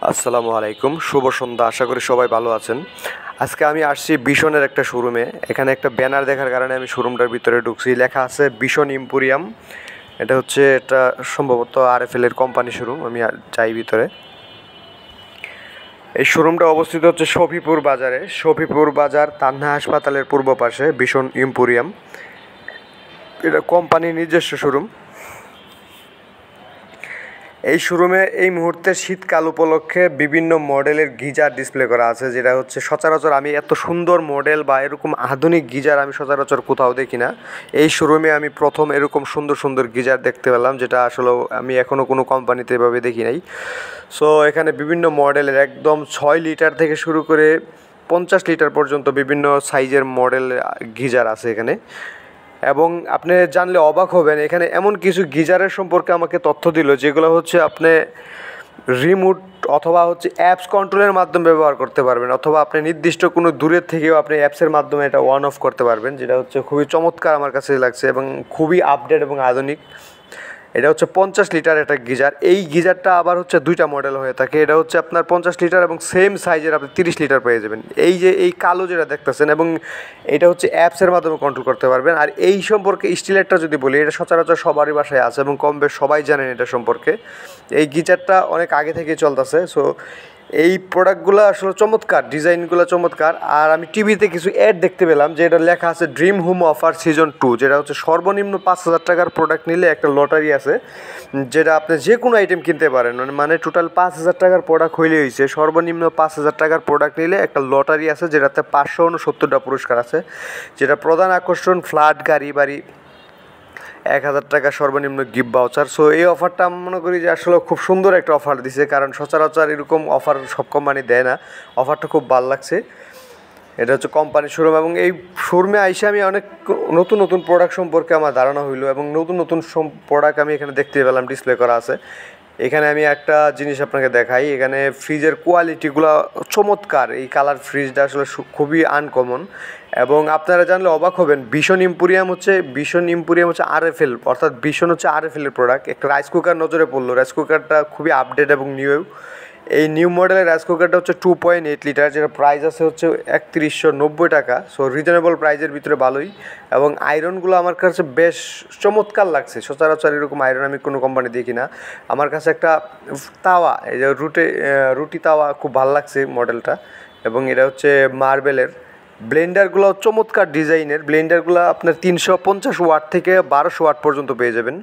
আসসালামু আলাইকুম, শুভ সন্ধ্যা। আশা করি সবাই ভালো আছেন। আজকে আমি আসছি বিশনের একটা শোরুমে। এখানে একটা ব্যানার দেখার কারণে আমি শোরুমটার ভিতরে ঢুকছি। লেখা আছে বিশন ইম্পোরিয়াম। এটা সম্ভবত আরএফএল এর কোম্পানি শোরুম। আমি যাই ভিতরে। এই শোরুমটা অবস্থিত হচ্ছে শফিপুর বাজারে। শফিপুর বাজার তান্না হাসপাতালের পূর্ব পাশে বিশন ইম্পোরিয়াম। এটা কোম্পানির নিজস্ব শোরুম। এই শোরুমে এই মুহূর্তে শীতকাল উপলক্ষে বিভিন্ন মডেলের গিজার ডিসপ্লে করা আছে, যেটা হচ্ছে সচরাচর আমি এত সুন্দর মডেল বা এরকম আধুনিক গিজার আমি সচরাচর কোথাও দেখি না। এই শোরুমে আমি প্রথম এরকম সুন্দর সুন্দর গিজার দেখতে পেলাম, যেটা আসলে আমি এখনও কোনো কোম্পানিতে এভাবে দেখি নাই। সো এখানে বিভিন্ন মডেলের একদম 6 লিটার থেকে শুরু করে 50 লিটার পর্যন্ত বিভিন্ন সাইজের মডেল গিজার আছে এখানে। এবং আপনি জানলে অবাক হবেন, এখানে এমন কিছু গিজারের সম্পর্কে আমাকে তথ্য দিল যেগুলো হচ্ছে আপনি রিমোট অথবা হচ্ছে অ্যাপস কন্ট্রোলের মাধ্যমে ব্যবহার করতে পারবেন, অথবা আপনি নির্দিষ্ট কোনো দূরের থেকেও আপনি অ্যাপসের মাধ্যমে এটা অন অফ করতে পারবেন, যেটা হচ্ছে খুবই চমৎকার আমার কাছে লাগছে এবং খুবই আপডেট এবং আধুনিক। এটা হচ্ছে 50 লিটার একটা গিজার। এই গিজারটা আবার হচ্ছে দুইটা মডেল হয়ে থাকে। এটা হচ্ছে আপনার 50 লিটার এবং সেম সাইজের আপনি 30 লিটার পেয়ে যাবেন। এই যে এই কালো যেটা দেখতেছেন, এবং এটা হচ্ছে অ্যাপসের মাধ্যমে কন্ট্রোল করতে পারবেন। আর এই সম্পর্কে স্টিলেরটা যদি বলি, এটা সচরাচর সবারই বাসায় আছে এবং কম বেশ সবাই জানেন এটা সম্পর্কে। এই গিজারটা অনেক আগে থেকেই চলতেছে। সো এই প্রোডাক্টগুলো আসলে চমৎকার, ডিজাইনগুলো চমৎকার। আর আমি টিভিতে কিছু অ্যাড দেখতে পেলাম যে এটা লেখা আছে ড্রিম হোম অফার সিজন 2, যেটা হচ্ছে সর্বনিম্ন 5,000 টাকার প্রোডাক্ট নিলে একটা লটারি আছে, যেটা আপনি যে কোনো আইটেম কিনতে পারেন। মানে টোটাল 5,000 টাকার প্রোডাক্ট হইলে হয়েছে, সর্বনিম্ন 5,000 টাকার প্রোডাক্ট নিলে একটা লটারি আছে, যেটাতে 569টা পুরস্কার আছে। যেটা প্রধান আকর্ষণ ফ্ল্যাট, গাড়ি, বাড়ি, 1,000 টাকা সর্বনিম্ন গিফট ভাউচার। সো এই অফারটা আমি মনে করি যে আসলে খুব সুন্দর একটা অফার দিছে, কারণ সচরাচর এরকম অফার সব কোম্পানি দেয় না। অফারটা খুব ভালো লাগছে। এটা হচ্ছে কোম্পানির শোরুম, এবং এই শোরুমে আইসে আমি অনেক নতুন নতুন প্রোডাক্ট সম্পর্কে আমার ধারণা হইলো, এবং নতুন নতুন প্রোডাক্ট আমি এখানে দেখতে পেলাম ডিসপ্লে করা আছে। এখানে আমি একটা জিনিস আপনাকে দেখাই। এখানে ফ্রিজের কোয়ালিটিগুলো চমৎকার। এই কালার ফ্রিজটা আসলে খুবই আনকমন, এবং আপনারা জানলে অবাক হবেন, বিশন ইম্পোরিয়াম হচ্ছে আরএফএল, অর্থাৎ বিশন হচ্ছে আরএফএল এর প্রোডাক্ট। একটা রাইস কুকার নজরে পড়লো। রাইস কুকারটা খুবই আপডেট এবং নিউ। এই নিউ মডেলের রাইস কুকারটা হচ্ছে 2.8 লিটার, যেটা প্রাইস আছে হচ্ছে 3190 টাকা। সো রিজনেবল প্রাইজের ভিতরে ভালোই, এবং আয়রনগুলো আমার কাছে বেশ চমৎকার লাগছে। সচরাচর এরকম আয়রন আমি কোনো কোম্পানি দেখি না। আমার কাছে একটা তাওয়া, এই যে রুটি তাওয়া, খুব ভালো লাগছে মডেলটা। এবং এটা হচ্ছে মার্বেলের। ব্লেন্ডারগুলো চমৎকার ডিজাইনের। ব্লেন্ডারগুলো আপনার 350 ওয়াট থেকে 1200 ওয়াট পর্যন্ত পেয়ে যাবেন।